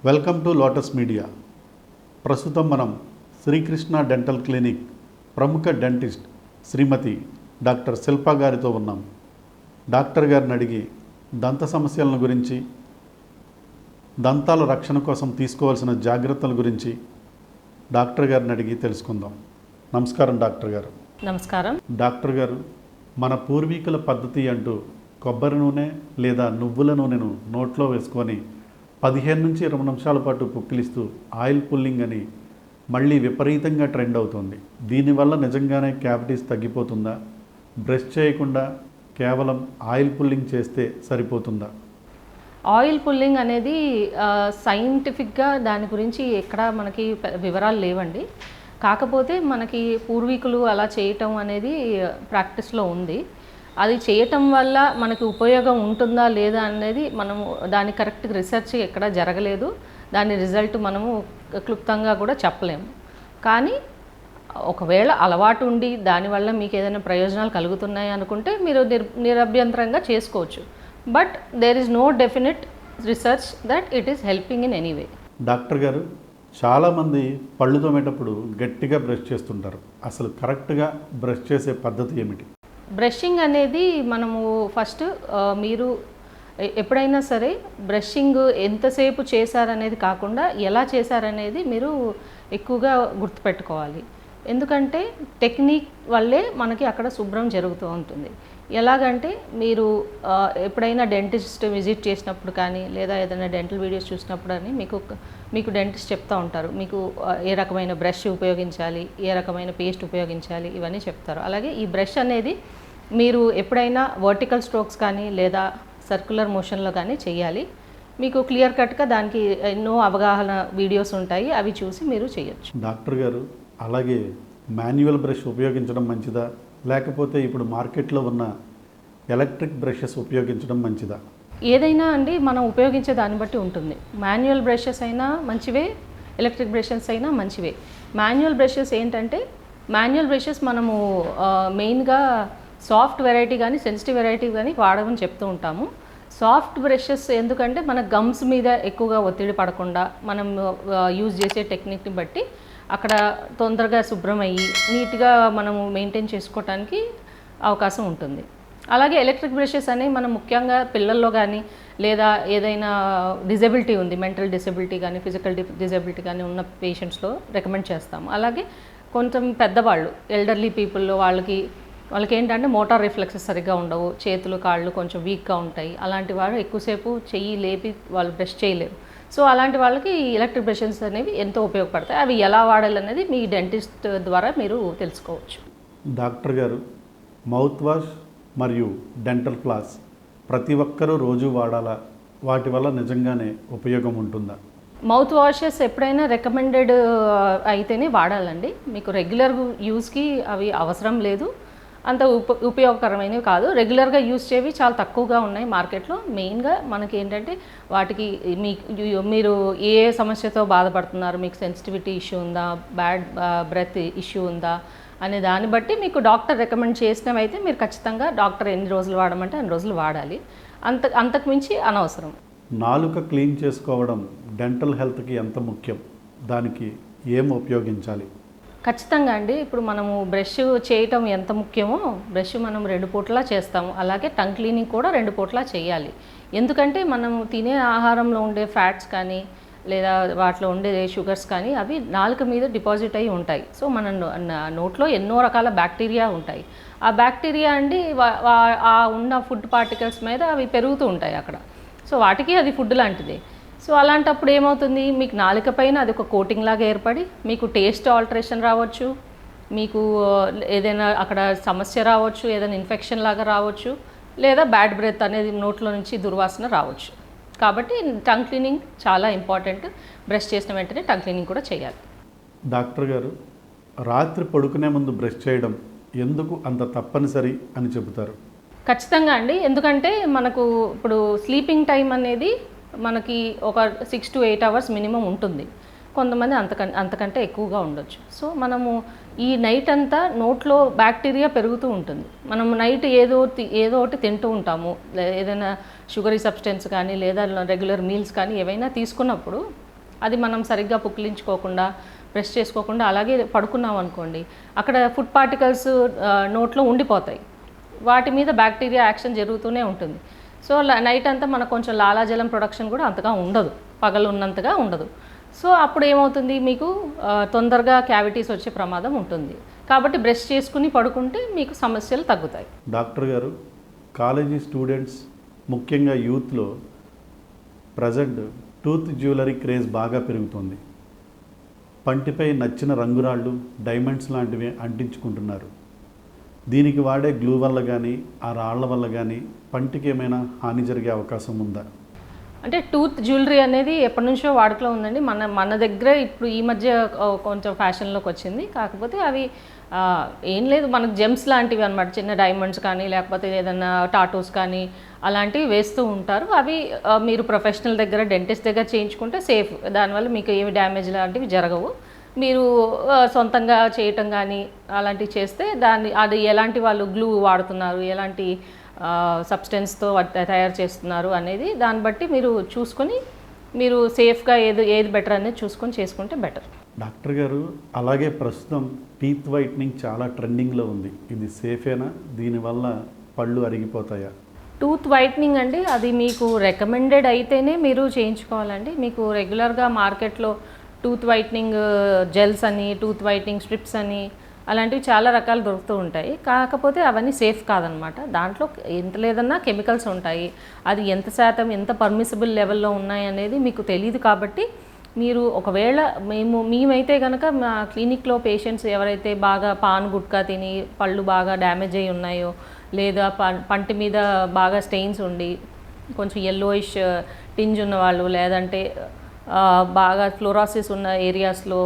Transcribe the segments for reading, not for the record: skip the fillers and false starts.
Welcome to lotus media. ప్రస్తుతం మనం Srikrishna dental clinic ప్రముఖ డెంటిస్ట్ శ్రీమతి డాక్టర్ శిల్ప గారితో ఉన్నాం. డాక్టర్ గారిని అడిగి దంత సమస్యలను గురించి, దంతాల రక్షణ కోసం తీసుకోవాల్సిన జాగ్రత్తల గురించి డాక్టర్ గారిని అడిగి తెలుసుకుందాం. నమస్కారం డాక్టర్ గారు. నమస్కారం. డాక్టర్ గారు, మన పూర్వీకుల పద్ధతి అంటూ కొబ్బరి నూనె లేదా నువ్వుల నూనెను నోట్లో వేసుకొని 15 నుంచి 20 నిమిషాల పాటు పుక్కిలిస్తూ ఆయిల్ పుల్లింగ్ అని మళ్ళీ విపరీతంగా ట్రెండ్ అవుతుంది. దీనివల్ల నిజంగానే క్యావిటీస్ తగ్గిపోతుందా? బ్రష్ చేయకుండా కేవలం ఆయిల్ పుల్లింగ్ చేస్తే సరిపోతుందా? ఆయిల్ పుల్లింగ్ అనేది సైంటిఫిక్గా దాని గురించి ఎక్కడ మనకి వివరాలు లేవండి. కాకపోతే మనకి పూర్వీకులు అలా చేయటం అనేది ప్రాక్టీస్లో ఉంది. అది చేయటం వల్ల మనకి ఉపయోగం ఉంటుందా లేదా అనేది మనము దాని కరెక్ట్ రీసెర్చ్ ఎక్కడ జరగలేదు. దాని రిజల్ట్ మనము క్లుప్తంగా కూడా చెప్పలేము. కానీ ఒకవేళ అలవాటు ఉండి దానివల్ల మీకు ఏదైనా ప్రయోజనాలు కలుగుతున్నాయి అనుకుంటే మీరు నిరభ్యంతరంగా చేసుకోవచ్చు. But there is no definite research that it is helping in any way. Doctor గారు, చాలామంది పళ్ళు తోమేటప్పుడు గట్టిగా బ్రష్ చేస్తుంటారు. అసలు కరెక్ట్గా బ్రష్ చేసే పద్ధతి ఏమిటి? బ్రషింగ్ అనేది మనము ఫస్ట్ మీరు ఎప్పుడైనా సరే బ్రషింగ్ ఎంతసేపు చేశారనేది కాకుండా ఎలా చేశారనేది మీరు ఎక్కువగా గుర్తుపెట్టుకోవాలి. ఎందుకంటే టెక్నిక్ వల్లే మనకి అక్కడ శుభ్రం జరుగుతూ ఉంటుంది. ఎలాగంటే మీరు ఎప్పుడైనా డెంటిస్ట్ విజిట్ చేసినప్పుడు కానీ లేదా ఏదైనా డెంటల్ వీడియోస్ చూసినప్పుడు అని మీకు డెంటిస్ట్ చెప్తూ ఉంటారు. మీకు ఏ రకమైన బ్రష్ ఉపయోగించాలి, ఏ రకమైన పేస్ట్ ఉపయోగించాలి, ఇవన్నీ చెప్తారు. అలాగే ఈ బ్రష్ అనేది మీరు ఎప్పుడైనా వర్టికల్ స్ట్రోక్స్ కానీ లేదా సర్క్యులర్ మోషన్లో కానీ చేయాలి. మీకు క్లియర్ కట్గా దానికి ఎన్నో అవగాహన వీడియోస్ ఉంటాయి, అవి చూసి మీరు చేయొచ్చు. డాక్టర్ గారు, అలాగే మాన్యువల్ బ్రష్ ఉపయోగించడం మంచిదా, లేకపోతే ఇప్పుడు మార్కెట్లో ఉన్న ఎలక్ట్రిక్ బ్రషెస్ ఉపయోగించడం మంచిదా? ఏదైనా అండి మనం ఉపయోగించే దాన్ని బట్టి ఉంటుంది. మాన్యువల్ బ్రషెస్ అయినా మంచివే, ఎలక్ట్రిక్ బ్రషెస్ అయినా మంచివే. మాన్యువల్ బ్రషెస్ ఏంటంటే మాన్యువల్ బ్రషెస్ మనము మెయిన్గా సాఫ్ట్ వెరైటీ కానీ సెన్సిటివ్ వెరైటీ కానీ వాడమని చెప్తూ ఉంటాము. సాఫ్ట్ బ్రషెస్ ఎందుకంటే మన గమ్స్ మీద ఎక్కువగా ఒత్తిడి పడకుండా మనం యూజ్ చేసే టెక్నిక్ని బట్టి అక్కడ తొందరగా శుభ్రం అయ్యి నీట్గా మనము మెయింటైన్ చేసుకోవటానికి అవకాశం ఉంటుంది. అలాగే ఎలక్ట్రిక్ బ్రషెస్ అనేవి మనం ముఖ్యంగా పిల్లల్లో కానీ లేదా ఏదైనా డిజబిలిటీ ఉంది, మెంటల్ డిసబిలిటీ కానీ ఫిజికల్ డిజబిలిటీ కానీ ఉన్న పేషెంట్స్లో రికమెండ్ చేస్తాము. అలాగే కొంచెం పెద్దవాళ్ళు ఎల్డర్లీ పీపుల్లో వాళ్ళకి ఏంటంటే మోటార్ రిఫ్లెక్సెస్ సరిగ్గా ఉండవు, చేతులు కాళ్ళు కొంచెం వీక్గా ఉంటాయి. అలాంటి వాళ్ళు ఎక్కువసేపు చెయ్యి లేపి వాళ్ళు బ్రష్ చేయలేరు. సో అలాంటి వాళ్ళకి ఎలక్ట్రిక్ బ్రషెస్ అనేవి ఎంతో ఉపయోగపడతాయి. అవి ఎలా వాడాలనేది మీ డెంటిస్ట్ ద్వారా మీరు తెలుసుకోవచ్చు. డాక్టర్ గారు, మౌత్ వాష్ మరియు డెంటల్ ఫ్లాస్ ప్రతి ఒక్కరూ రోజు వాడాలా? వాటి వల్ల నిజంగానే ఉపయోగం ఉంటుందా? మౌత్ వాషెస్ ఎప్పుడైనా రికమెండెడ్ అయితేనే వాడాలండి. మీకు రెగ్యులర్ యూస్కి అవి అవసరం లేదు, అంత ఉపయోగకరమైనవి కాదు. రెగ్యులర్గా యూజ్ చేవి చాలా తక్కువగా ఉన్నాయి మార్కెట్లో. మెయిన్గా మనకి ఏంటంటే వాటికి మీరు ఏ సమస్యతో బాధపడుతున్నారు, మీకు సెన్సిటివిటీ ఇష్యూ ఉందా, బ్యాడ్ బ్రెత్ ఇష్యూ ఉందా అనే దాన్ని బట్టి మీకు డాక్టర్ రికమెండ్ చేసినవి అయితే మీరు ఖచ్చితంగా డాక్టర్ ఎన్ని రోజులు వాడమంటే అన్ని రోజులు వాడాలి. అంతకు మించి అనవసరం. నాలుక క్లీన్ చేసుకోవడం డెంటల్ హెల్త్కి ఎంత ముఖ్యం? దానికి ఏం ఉపయోగించాలి? ఖచ్చితంగా అండి. ఇప్పుడు మనము బ్రష్ చేయటం ఎంత ముఖ్యమో బ్రష్ మనం 2 పూటలా చేస్తాము. అలాగే టంగ్ క్లీనింగ్ కూడా 2 పూటలా చేయాలి. ఎందుకంటే మనము తినే ఆహారంలో ఉండే ఫ్యాట్స్ కానీ లేదా వాటిలో ఉండే షుగర్స్ కానీ అవి నాలుక మీద డిపాజిట్ అయి ఉంటాయి. సో మన నోట్లో ఎన్నో రకాల బ్యాక్టీరియా ఉంటాయి. ఆ బ్యాక్టీరియా అండి ఆ ఉన్న ఫుడ్ పార్టికల్స్ మీద అవి పెరుగుతూ ఉంటాయి అక్కడ. సో వాటికి అది ఫుడ్ లాంటిదే. సో అలాంటప్పుడు ఏమవుతుంది, మీకు నాలుక పైన అది ఒక కోటింగ్ లాగా ఏర్పడి మీకు టేస్ట్ ఆల్టరేషన్ రావచ్చు, మీకు ఏదైనా అక్కడ సమస్య రావచ్చు, ఏదైనా ఇన్ఫెక్షన్ లాగా రావచ్చు, లేదా బ్యాడ్ బ్రెత్ అనేది నోట్లో నుంచి దుర్వాసన రావచ్చు. కాబట్టి టంగ్ క్లీనింగ్ చాలా ఇంపార్టెంట్. బ్రష్ చేసిన వెంటనే టంగ్ క్లీనింగ్ కూడా చేయాలి. డాక్టర్ గారు, రాత్రి పడుకునే ముందు బ్రష్ చేయడం ఎందుకు అంత తప్పనిసరి అని చెబుతారు? ఖచ్చితంగా అండి. ఎందుకంటే మనకు ఇప్పుడు స్లీపింగ్ టైం అనేది మనకి ఒక 6 to 8 అవర్స్ మినిమం ఉంటుంది. కొంతమంది అంతకంటే ఎక్కువగా ఉండొచ్చు. సో మనము ఈ నైట్ అంతా నోట్లో బ్యాక్టీరియా పెరుగుతూ ఉంటుంది. మనం నైట్ ఏదో ఒకటి తింటూ ఉంటాము, ఏదైనా షుగరీ సబ్స్టెన్స్ కానీ లేదా రెగ్యులర్ మీల్స్ కానీ ఏవైనా తీసుకున్నప్పుడు అది మనం సరిగ్గా పుక్కిలించుకోకుండా బ్రష్ చేసుకోకుండా అలాగే పడుకున్నాం అనుకోండి, అక్కడ ఫుడ్ పార్టికల్స్ నోట్లో ఉండిపోతాయి. వాటి మీద బ్యాక్టీరియా యాక్షన్ జరుగుతూనే ఉంటుంది. సో నైట్ అంతా మనకు కొంచెం లాలాజలం ప్రొడక్షన్ కూడా అంతగా ఉండదు, పగలు ఉన్నంతగా ఉండదు. సో అప్పుడు ఏమవుతుంది, మీకు తొందరగా క్యావిటీస్ వచ్చే ప్రమాదం ఉంటుంది. కాబట్టి బ్రష్ చేసుకుని పడుకుంటే మీకు సమస్యలు తగ్గుతాయి. డాక్టర్ గారు, కాలేజీ స్టూడెంట్స్ ముఖ్యంగా యూత్లో ప్రజెంట్ టూత్ జ్యువెలరీ క్రేజ్ బాగా పెరుగుతుంది. పంటిపై నచ్చిన రంగురాళ్ళు, డైమండ్స్ లాంటివి అంటించుకుంటున్నారు. దీనికి వాడే గ్లూ వల్ల కానీ ఆ రాళ్ల వల్ల కానీ పంటికి ఏమైనా హాని జరిగే అవకాశం ఉందా? అంటే టూత్ జ్యువెలరీ అనేది ఎప్పటి నుంచో వాడుకలో ఉందండి. మన దగ్గర ఇప్పుడు ఈ మధ్య కొంచెం ఫ్యాషన్లోకి వచ్చింది. కాకపోతే అవి ఏం లేదు, మనకు జెమ్స్ లాంటివి అనమాట. చిన్న డైమండ్స్ కానీ లేకపోతే ఏదైనా టాటూస్ కానీ అలాంటివి వేస్తూ ఉంటారు. అవి మీరు ప్రొఫెషనల్ దగ్గర, డెంటిస్ట్ దగ్గర చేయించుకుంటే సేఫ్. దానివల్ల మీకు ఏమి డ్యామేజ్ లాంటివి జరగవు. మీరు సొంతంగా చేయటం కానీ అలాంటివి చేస్తే అది ఎలాంటి వాళ్ళు గ్లూ వాడుతున్నారు, ఎలాంటి సబ్స్టెన్స్తో తయారు చేస్తున్నారు అనేది దాన్ని బట్టి మీరు చూసుకొని మీరు సేఫ్గా ఏది బెటర్ అనేది చూసుకొని చేసుకుంటే బెటర్. డాక్టర్ గారు, అలాగే ప్రస్తుతం టీత్ వైట్నింగ్ చాలా ట్రెండింగ్లో ఉంది. ఇది సేఫేనా? దీనివల్ల పళ్ళు అరిగిపోతాయా? టూత్ వైట్నింగ్ అండి, అది మీకు రికమెండెడ్ అయితేనే మీరు చేయించుకోవాలండి. మీకు రెగ్యులర్గా మార్కెట్లో టూత్ వైట్నింగ్ జెల్స్ అని, టూత్ వైట్నింగ్ స్ట్రిప్స్ అని అలాంటివి చాలా రకాలు దొరుకుతూ ఉంటాయి. కాకపోతే అవన్నీ సేఫ్ కాదనమాట. దాంట్లో ఎంత లేదన్నా కెమికల్స్ ఉంటాయి. అది ఎంత శాతం, ఎంత పర్మిసిబుల్ లెవెల్లో ఉన్నాయి అనేది మీకు తెలియదు. కాబట్టి మీరు ఒకవేళ మేమైతే కనుక మా క్లినిక్లో పేషెంట్స్ ఎవరైతే బాగా పాన్ గుట్కా తిని పళ్ళు బాగా డ్యామేజ్ అయ్యి ఉన్నాయో, లేదా పంటి మీద బాగా స్టెయిన్స్ ఉండి కొంచెం యెల్లోయిష్ టింజ్ ఉన్నవాళ్ళు, లేదంటే బాగా ఫ్లోరాసిస్ ఉన్న ఏరియాస్లో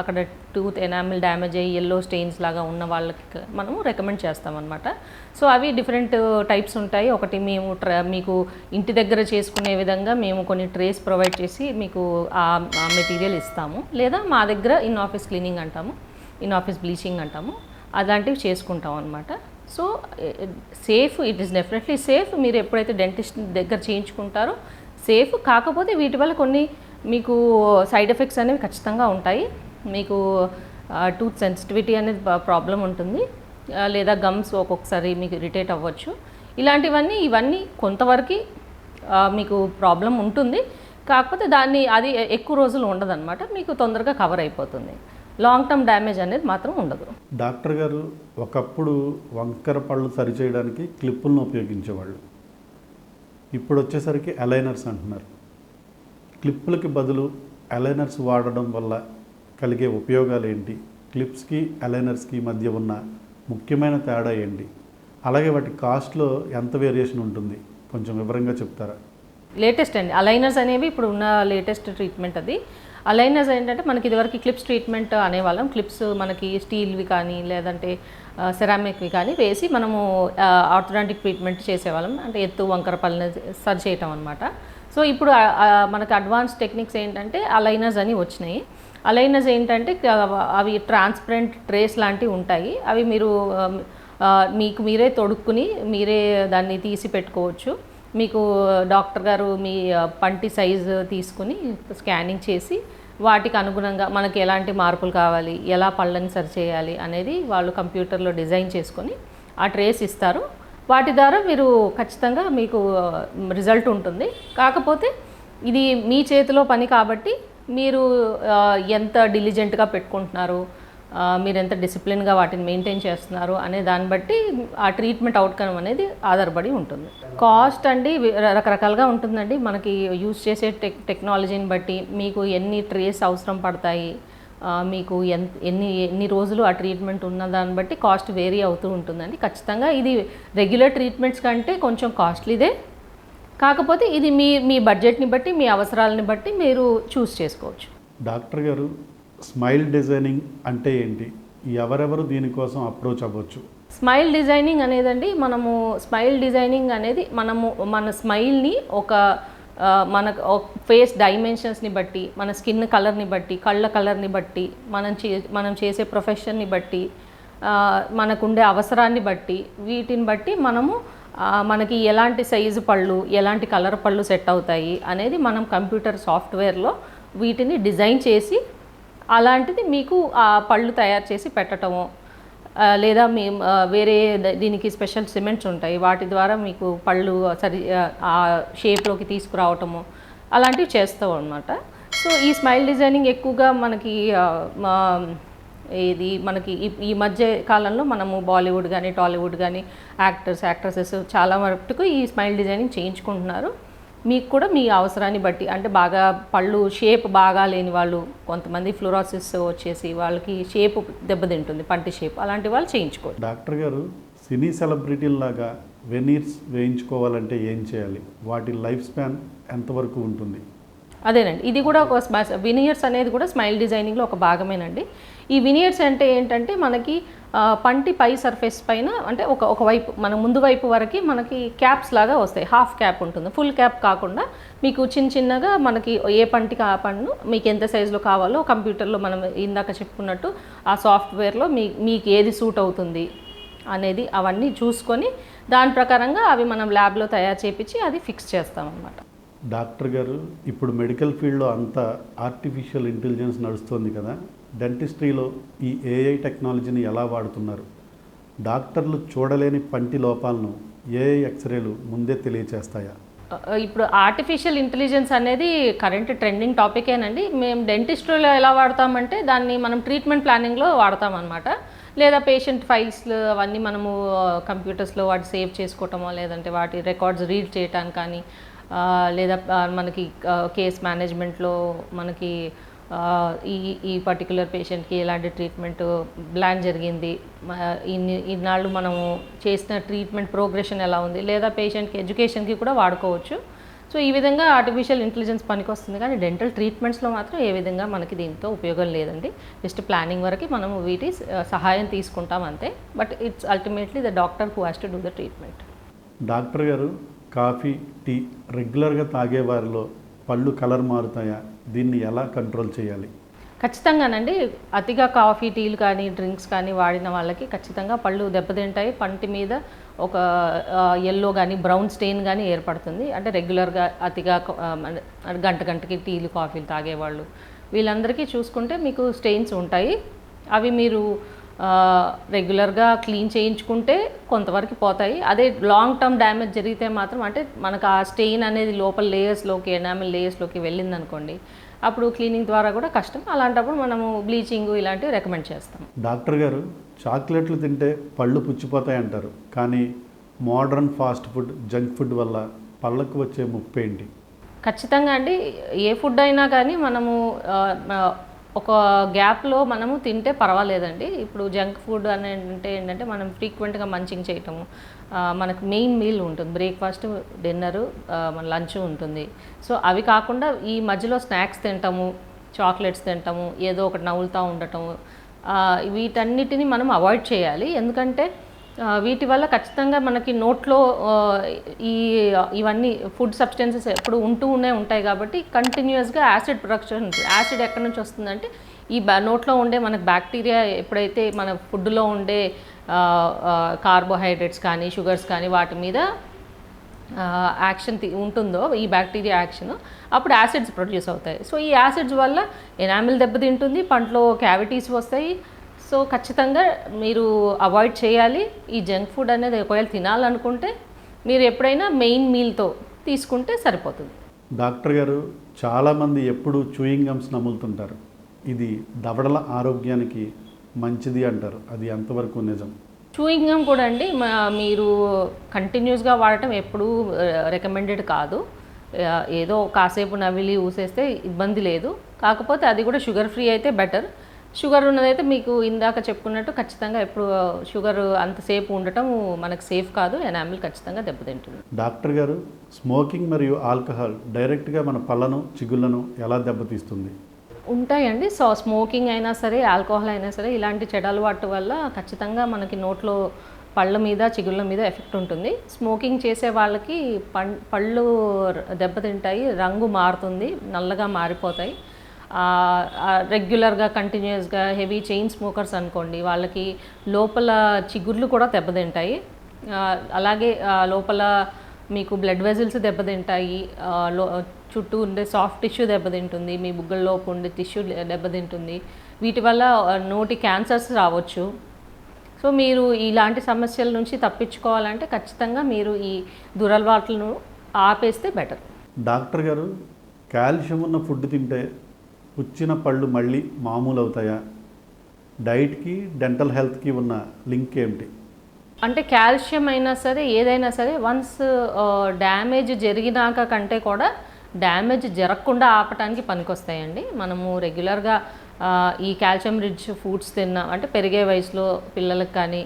అక్కడ టూత్ ఎనామిల్ డ్యామేజ్ అయ్యి యెల్లో స్టెయిన్స్ లాగా ఉన్న వాళ్ళకి మనము రికమెండ్ చేస్తామన్నమాట. సో అవి డిఫరెంట్ టైప్స్ ఉంటాయి. ఒకటి మేము మీకు ఇంటి దగ్గర చేసుకునే విధంగా మేము కొన్ని ట్రేస్ ప్రొవైడ్ చేసి మీకు ఆ మెటీరియల్ ఇస్తాము. లేదా మా దగ్గర ఇన్ ఆఫీస్ క్లీనింగ్ అంటాము, ఇన్ ఆఫీస్ బ్లీచింగ్ అంటాము, అలాంటివి చేసుకుంటాం అనమాట. So safe, it is definitely safe. మీరు ఎప్పుడైతే డెంటిస్ట్ దగ్గర చేయించుకుంటారో సేఫ్. కాకపోతే వీటి వల్ల కొన్ని మీకు సైడ్ ఎఫెక్ట్స్ అనేవి ఖచ్చితంగా ఉంటాయి. మీకు టూత్ సెన్సిటివిటీ అనేది ప్రాబ్లం ఉంటుంది, లేదా గమ్స్ ఒక్కొక్కసారి మీకు ఇరిటేట్ అవ్వచ్చు. ఇవన్నీ కొంతవరకు మీకు ప్రాబ్లం ఉంటుంది. కాకపోతే అది ఎక్కువ రోజులు ఉండదన్నమాట. మీకు తొందరగా కవర్ అయిపోతుంది. లాంగ్ టర్మ్ డ్యామేజ్ అనేది మాత్రం ఉండదు. డాక్టర్ గారు, ఒకప్పుడు వంకర పళ్ళు సరిచేయడానికి క్లిప్పులను ఉపయోగించేవాళ్ళు. ఇప్పుడు వచ్చేసరికి అలైనర్స్ అంటున్నారు. క్లిప్పులకి బదులు అలైనర్స్ వాడడం వల్ల కలిగే ఉపయోగాలు ఏంటి? క్లిప్స్కి అలైనర్స్కి మధ్య ఉన్న ముఖ్యమైన తేడా ఏంటి? అలాగే వాటి కాస్ట్లో ఎంత వేరియేషన్ ఉంటుంది? కొంచెం వివరంగా చెప్తారా? లేటెస్ట్ అండి అలైనర్స్ అనేవి ఇప్పుడు ఉన్న లేటెస్ట్ ట్రీట్మెంట్. అది అలైనర్స్ ఏంటంటే మనకి ఇదివరకు క్లిప్స్ ట్రీట్మెంట్ అనేవాళ్ళం. క్లిప్స్ మనకి స్టీల్వి కానీ లేదంటే సెరామిక్వి కానీ వేసి మనము ఆర్థోడాంటిక్ ట్రీట్మెంట్ చేసేవాళ్ళం. అంటే ఎత్తు వంకర పళ్ళని సరి చేయటం అనమాట. సో ఇప్పుడు మనకు అడ్వాన్స్ టెక్నిక్స్ ఏంటంటే అలైనర్స్ అని వచ్చినాయి. అలైనర్స్ ఏంటంటే అవి ట్రాన్స్పరెంట్ ట్రేస్ లాంటివి ఉంటాయి. అవి మీరు మీకు మీరే తొడుక్కుని మీరే దాన్ని తీసి పెట్టుకోవచ్చు. మీకు డాక్టర్ గారు మీ పంటి సైజు తీసుకుని స్కానింగ్ చేసి వాటికి అనుగుణంగా మనకి ఎలాంటి మార్పులు కావాలి, ఎలా పళ్ళని సరిచేయాలి అనేది వాళ్ళు కంప్యూటర్లో డిజైన్ చేసుకొని ఆ ట్రేస్ ఇస్తారు. వాటి ద్వారా మీరు ఖచ్చితంగా మీకు రిజల్ట్ ఉంటుంది. కాకపోతే ఇది మీ చేతిలో పని కాబట్టి మీరు ఎంత డిలిజెంట్గా పెట్టుకుంటున్నారు, మీరు ఎంత డిసిప్లిన్గా వాటిని మెయింటైన్ చేస్తున్నారు అనే దాన్ని బట్టి ఆ ట్రీట్మెంట్ అవుట్కమ్ అనేది ఆధారపడి ఉంటుంది. కాస్ట్ అండి రకరకాలుగా ఉంటుందండి. మనకి యూజ్ చేసే టెక్నాలజీని బట్టి మీకు ఎన్ని ట్రేస్ అవసరం పడతాయి, మీకు ఎన్ని రోజులు ఆ ట్రీట్మెంట్ ఉన్న దాన్ని బట్టి కాస్ట్ వేరీ అవుతూ ఉంటుందండి. ఖచ్చితంగా ఇది రెగ్యులర్ ట్రీట్మెంట్స్ కంటే కొంచెం కాస్ట్లీదే. కాకపోతే ఇది మీ బడ్జెట్ని బట్టి, మీ అవసరాలని బట్టి మీరు చూస్ చేసుకోవచ్చు. డాక్టర్ గారు, స్మైల్ డిజైనింగ్ అంటే ఏంటి? ఎవరెవరు దీనికోసం అప్రోచ్ అవ్వచ్చు? స్మైల్ డిజైనింగ్ అనేదండి, స్మైల్ డిజైనింగ్ అనేది మన స్మైల్ని మన ఫేస్ డైమెన్షన్స్ని బట్టి, మన స్కిన్ కలర్ని బట్టి, కళ్ళ కలర్ని బట్టి, మనం చేసే ప్రొఫెషన్ని బట్టి, మనకుండే అవసరాన్ని బట్టి, వీటిని బట్టి మనకి ఎలాంటి సైజు పళ్ళు, ఎలాంటి కలర్ పళ్ళు సెట్ అవుతాయి అనేది మనం కంప్యూటర్ సాఫ్ట్వేర్లో వీటిని డిజైన్ చేసి అలాంటిది మీకు ఆ పళ్ళు తయారు చేసి పెట్టడము, లేదా మేము వేరే దీనికి స్పెషల్ సిమెంట్స్ ఉంటాయి, వాటి ద్వారా మీకు పళ్ళు ఆ షేప్లోకి తీసుకురావటము అలాంటివి చేస్తాం అనమాట. సో ఈ స్మైల్ డిజైనింగ్ ఎక్కువగా మనకి మనకి ఈ మధ్య కాలంలో మనము బాలీవుడ్ కానీ టాలీవుడ్ కానీ యాక్ట్రెసెస్ చాలా మటుకు ఈ స్మైల్ డిజైనింగ్ చేయించుకుంటున్నారు. మీకు కూడా మీ అవసరాన్ని బట్టి, అంటే బాగా పళ్ళు షేప్ బాగా లేని వాళ్ళు, కొంతమంది ఫ్లోరోసిస్ వచ్చేసి వాళ్ళకి షేప్ దెబ్బతింటుంది, పంటి షేప్, అలాంటి వాళ్ళు చేయించుకోవాలి. డాక్టర్ గారు, సినీ సెలబ్రిటీల్లాగా వెనీర్స్ వేయించుకోవాలంటే ఏం చేయాలి? వాటి లైఫ్ స్పాన్ ఎంతవరకు ఉంటుంది? అదేనండి, ఇది కూడా ఒక వినియర్స్ అనేది కూడా స్మైల్ డిజైనింగ్లో ఒక భాగమేనండి. ఈ వినియర్స్ అంటే ఏంటంటే మనకి పంటి పై సర్ఫేస్ పైన, అంటే ఒకవైపు మన ముందు వైపు వరకు మనకి క్యాప్స్ లాగా వస్తాయి. హాఫ్ క్యాప్ ఉంటుంది, ఫుల్ క్యాప్ కాకుండా మీకు చిన్నగా మనకి ఏ పంటికి ఆ పన్ను మీకు ఎంత సైజులో కావాలో కంప్యూటర్లో మనం ఇందాక చెప్పుకున్నట్టు ఆ సాఫ్ట్వేర్లో మీకు ఏది సూట్ అవుతుంది అనేది అవన్నీ చూసుకొని దాని ప్రకారంగా అవి మనం ల్యాబ్లో తయారు చేయించి అది ఫిక్స్ చేస్తామన్నమాట. డాక్టర్ గారు, ఇప్పుడు మెడికల్ ఫీల్డ్లో అంతా ఆర్టిఫిషియల్ ఇంటెలిజెన్స్ నడుస్తుంది కదా, డెంటిస్ట్రీలో ఈ ఏఐ టెక్నాలజీని ఎలా వాడుతున్నారు? డాక్టర్లు చూడలేని పంటి లోపాలను ఏఐ ఎక్స్రేలు ముందే తెలియచేస్తాయా? ఇప్పుడు ఆర్టిఫిషియల్ ఇంటెలిజెన్స్ అనేది కరెంట్ ట్రెండింగ్ టాపికేనండి. మేము డెంటిస్ట్రీలో ఎలా వాడతామంటే దాన్ని మనం ట్రీట్మెంట్ ప్లానింగ్లో వాడతామన్నమాట. లేదా పేషెంట్ ఫైల్స్లు అవన్నీ మనము కంప్యూటర్స్లో వాటి సేవ్ చేసుకోవటమో, లేదంటే వాటి రికార్డ్స్ రీడ్ చేయటానికి కానీ, లేదా మనకి కేస్ మేనేజ్మెంట్లో మనకి ఈ పర్టికులర్ పేషెంట్కి ఎలాంటి ట్రీట్మెంట్ ప్లాన్ జరిగింది, ఇన్నాళ్ళు మనము చేసిన ట్రీట్మెంట్ ప్రోగ్రెషన్ ఎలా ఉంది, లేదా పేషెంట్కి ఎడ్యుకేషన్కి కూడా వాడుకోవచ్చు. సో ఈ విధంగా ఆర్టిఫిషియల్ ఇంటెలిజెన్స్ పనికొస్తుంది, కానీ డెంటల్ ట్రీట్మెంట్స్లో మాత్రం ఏ విధంగా మనకి దీంతో ఉపయోగం లేదండి. జస్ట్ ప్లానింగ్ వరకు మనము వీటి సహాయం తీసుకుంటాం అంతే. But it's ultimately the doctor who has to do the treatment. Doctor గారు, కాఫీ, టీ రెగ్యులర్గా తాగే వారిలో పళ్ళు కలర్ మారుతాయా? దీన్ని ఎలా కంట్రోల్ చేయాలి? ఖచ్చితంగానండి, అతిగా కాఫీ, టీలు కానీ డ్రింక్స్ కానీ వాడిన వాళ్ళకి ఖచ్చితంగా పళ్ళు దెబ్బతింటాయి. పంటి మీద ఒక ఎల్లో కానీ బ్రౌన్ స్టెయిన్ కానీ ఏర్పడుతుంది. అంటే రెగ్యులర్గా అతిగా గంటకి టీలు కాఫీలు తాగేవాళ్ళు వీళ్ళందరికీ చూసుకుంటే మీకు స్టెయిన్స్ ఉంటాయి. అవి మీరు రెగ్యులర్గా క్లీన్ చేయించుకుంటే కొంతవరకు పోతాయి. అదే లాంగ్ టర్మ్ డ్యామేజ్ జరిగితే మాత్రం, అంటే మనకు ఆ స్టెయిన్ అనేది లోపల లేయర్స్లోకి, ఎనామిల్ లేయర్స్లోకి వెళ్ళిందనుకోండి, అప్పుడు క్లీనింగ్ ద్వారా కూడా కష్టం. అలాంటప్పుడు మనము బ్లీచింగ్ ఇలాంటివి రికమెండ్ చేస్తాం. డాక్టర్ గారు, చాక్లెట్లు తింటే పళ్ళు పుచ్చిపోతాయి అంటారు, కానీ modern fast food, junk food వల్ల పళ్ళకు వచ్చే ముప్పు ఏంటి? ఖచ్చితంగా అండి, ఏ ఫుడ్ అయినా కానీ మనము ఒక గ్యాప్లో మనము తింటే పర్వాలేదండి. ఇప్పుడు జంక్ ఫుడ్ అని అంటే ఏంటంటే మనం ఫ్రీక్వెంట్గా మంచింగ్ చేయటము, మనకు మెయిన్ మీల్ ఉంటుంది, బ్రేక్ఫాస్ట్, డిన్నరు, మన లంచ్ ఉంటుంది. సో అవి కాకుండా ఈ మధ్యలో స్నాక్స్ తింటాము, చాక్లెట్స్ తింటాము, ఏదో ఒకటి నవ్వులుతూ ఉండటము, వీటన్నిటిని మనం అవాయిడ్ చేయాలి. ఎందుకంటే వీటి వల్ల ఖచ్చితంగా మనకి నోట్లో ఇవన్నీ ఫుడ్ సబ్స్టెన్సెస్ ఎప్పుడు ఉంటూనే ఉంటాయి కాబట్టి కంటిన్యూస్గా యాసిడ్ ప్రొడక్షన్ ఉంటుంది. యాసిడ్ ఎక్కడి నుంచి వస్తుందంటే ఈ నోట్లో ఉండే మనకు బ్యాక్టీరియా ఎప్పుడైతే మన ఫుడ్లో ఉండే కార్బోహైడ్రేట్స్ కానీ షుగర్స్ కానీ వాటి మీద యాక్షన్ ఉంటుందో, ఈ బ్యాక్టీరియా యాక్షన్, అప్పుడు యాసిడ్స్ ప్రొడ్యూస్ అవుతాయి. సో ఈ యాసిడ్స్ వల్ల ఎనామిల్ దెబ్బతింటుంది, పంటలో క్యావిటీస్ వస్తాయి. సో ఖచ్చితంగా మీరు అవాయిడ్ చేయాలి. ఈ జంక్ ఫుడ్ అనేది ఒకవేళ తినాలనుకుంటే మీరు ఎప్పుడైనా మెయిన్ మీల్తో తీసుకుంటే సరిపోతుంది. డాక్టర్ గారు, చాలామంది ఎప్పుడు చూయింగ్ గమ్స్ నములుతుంటారు. ఇది దవడల ఆరోగ్యానికి మంచిది అంటారు, అది ఎంతవరకు నిజం? చూయింగ్ గమ్ కూడా అండి మీరు కంటిన్యూస్గా వాడటం ఎప్పుడూ రికమెండెడ్ కాదు. ఏదో కాసేపు నవిలి ఊసేస్తే ఇబ్బంది లేదు. కాకపోతే అది కూడా షుగర్ ఫ్రీ అయితే బెటర్. షుగర్ ఉన్నదైతే మీకు ఇందాక చెప్పుకున్నట్టు ఖచ్చితంగా ఎప్పుడు షుగర్ అంతసేపు ఉండటం మనకు సేఫ్ కాదు, ఎనామిల్ ఖచ్చితంగా దెబ్బతింటుంది. డాక్టర్ గారు, స్మోకింగ్ మరియు ఆల్కహాల్ డైరెక్ట్గా మన పళ్ళను, చిగుళ్ళను ఎలా దెబ్బతీస్తుంది? ఉంటాయండి. సో స్మోకింగ్ అయినా సరే, ఆల్కహాల్ అయినా సరే, ఇలాంటి చెడు అలవాటు వల్ల ఖచ్చితంగా మనకి నోట్లో పళ్ళ మీద, చిగుళ్ళ మీద ఎఫెక్ట్ ఉంటుంది. స్మోకింగ్ చేసే వాళ్ళకి పళ్ళు దెబ్బతింటాయి, రంగు మారుతుంది, నల్లగా మారిపోతాయి. రెగ్యులర్గా కంటిన్యూస్గా హెవీ చైన్ స్మోకర్స్ అనుకోండి, వాళ్ళకి లోపల చిగుర్లు కూడా దెబ్బతింటాయి. అలాగే లోపల మీకు బ్లడ్ వెజిల్స్ దెబ్బతింటాయి, చుట్టూ ఉండే సాఫ్ట్ టిష్యూ దెబ్బతింటుంది, మీ బుగ్గల్లోపు ఉండే టిష్యూ దెబ్బతింటుంది. వీటి వల్ల నోటి క్యాన్సర్స్ రావచ్చు. సో మీరు ఇలాంటి సమస్యల నుంచి తప్పించుకోవాలంటే ఖచ్చితంగా మీరు ఈ దురలవాట్లను ఆపేస్తే బెటర్. డాక్టర్ గారు, కాల్షియం ఉన్న ఫుడ్ తింటే పుచ్చిన పళ్ళు మళ్ళీ మామూలు అవుతాయా? డైట్కి డెంటల్ హెల్త్కి ఉన్న లింక్ ఏమిటి? అంటే కాల్షియం అయినా సరే ఏదైనా సరే వన్స్ డ్యామేజ్ జరిగినాక కంటే కూడా డ్యామేజ్ జరగకుండా ఆపడానికి పనికొస్తాయండి. మనము రెగ్యులర్గా ఈ కాల్షియం రిచ్ ఫుడ్స్ తిన్నా అంటే పెరిగే వయసులో పిల్లలకు కానీ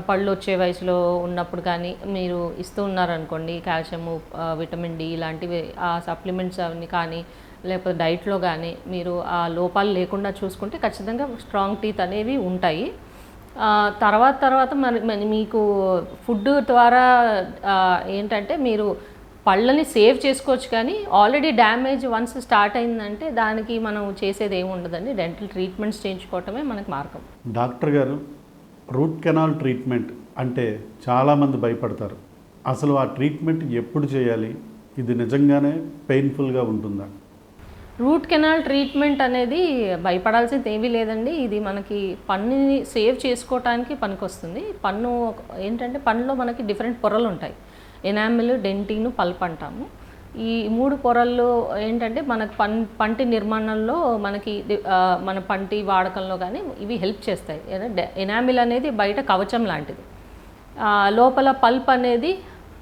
పళ్ళు వచ్చే వయసులో ఉన్నప్పుడు కానీ మీరు ఇస్తూ ఉన్నారనుకోండి కాల్షియము, విటమిన్ డి ఇలాంటివి ఆ సప్లిమెంట్స్ అవన్నీ కానీ లేకపోతే డైట్లో కానీ మీరు ఆ లోపాలు లేకుండా చూసుకుంటే ఖచ్చితంగా స్ట్రాంగ్ టీత్ అనేవి ఉంటాయి. తర్వాత మీకు ఫుడ్ ద్వారా ఏంటంటే మీరు పళ్ళని సేవ్ చేసుకోవచ్చు, కానీ ఆల్రెడీ డ్యామేజ్ వన్స్ స్టార్ట్ అయిందంటే దానికి మనం చేసేది ఏమి ఉండదండి. డెంటల్ ట్రీట్మెంట్స్ చేయించుకోవటమే మనకు మార్గం. డాక్టర్ గారు, రూట్ కెనాల్ ట్రీట్మెంట్ అంటే చాలామంది భయపడతారు. అసలు ఆ ట్రీట్మెంట్ ఎప్పుడు చేయాలి? ఇది నిజంగానే పెయిన్ఫుల్గా ఉంటుందా? రూట్ కెనాల్ ట్రీట్మెంట్ అనేది భయపడాల్సింది ఏమీ లేదండి. ఇది మనకి పన్నుని సేవ్ చేసుకోవటానికి పనికొస్తుంది. పన్ను ఏంటంటే పన్నులో మనకి డిఫరెంట్ పొరలు ఉంటాయి. ఎనామిల్, డెంటిన్, పల్ప్ అంటాము. ఈ 3 పొరల్లో ఏంటంటే మనకు పంటి నిర్మాణంలో మనకి మన పంటి వాడకంలో కానీ ఇవి హెల్ప్ చేస్తాయి. ఎనామిల్ అనేది బయట కవచం లాంటిది. లోపల పల్ప్ అనేది